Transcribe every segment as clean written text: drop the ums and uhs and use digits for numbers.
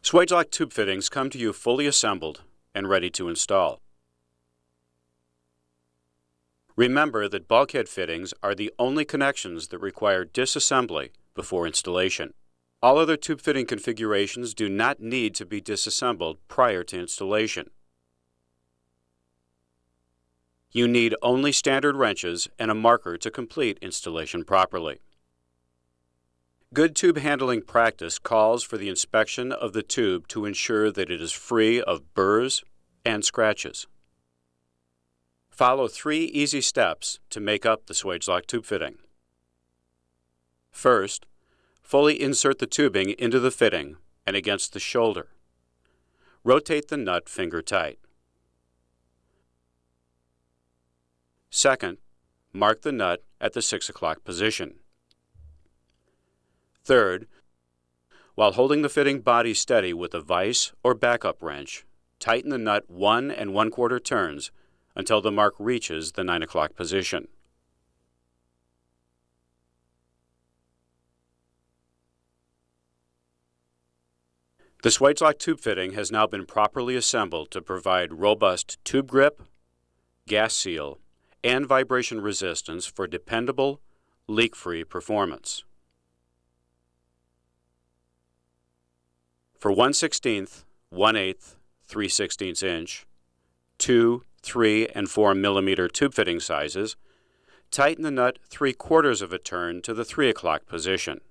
Swagelok tube fittings come to you fully assembled and ready to install. Remember that bulkhead fittings are the only connections that require disassembly before installation. All other tube fitting configurations do not need to be disassembled prior to installation. You need only standard wrenches and a marker to complete installation properly. Good tube handling practice calls for the inspection of the tube to ensure that it is free of burrs and scratches. Follow 3 easy steps to make up the Swagelok tube fitting. First, fully insert the tubing into the fitting and against the shoulder. Rotate the nut finger tight. Second, mark the nut at the 6 o'clock position. Third, while holding the fitting body steady with a vise or backup wrench, tighten the nut 1 1/4 turns until the mark reaches the 9 o'clock position. The Swagelok tube fitting has now been properly assembled to provide robust tube grip, gas seal, and vibration resistance for dependable, leak-free performance. For 1/16, 1/8, 3/16 inch, 2, 3, and 4 millimeter tube fitting sizes, tighten the nut 3/4 of a turn to the 3 o'clock position.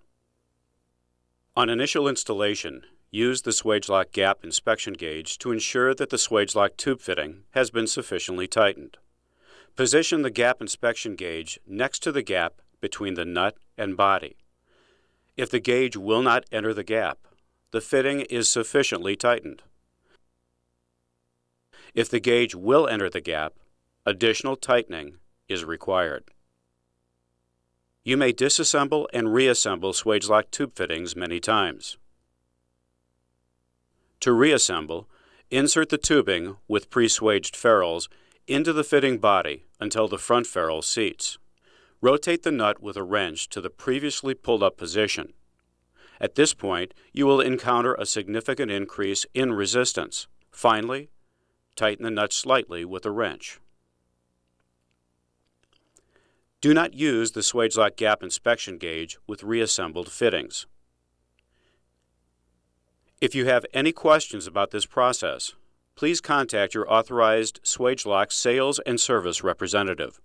On initial installation, use the Swagelok gap inspection gauge to ensure that the Swagelok tube fitting has been sufficiently tightened. Position the gap inspection gauge next to the gap between the nut and body. If the gauge will not enter the gap, the fitting is sufficiently tightened. If the gauge will enter the gap, additional tightening is required. You may disassemble and reassemble Swagelok tube fittings many times. To reassemble, insert the tubing with pre-swaged ferrules into the fitting body until the front ferrule seats. Rotate the nut with a wrench to the previously pulled up position. At this point, you will encounter a significant increase in resistance. Finally, tighten the nut slightly with a wrench. Do not use the Swagelok gap inspection gauge with reassembled fittings. If you have any questions about this process, please contact your authorized Swagelok sales and service representative.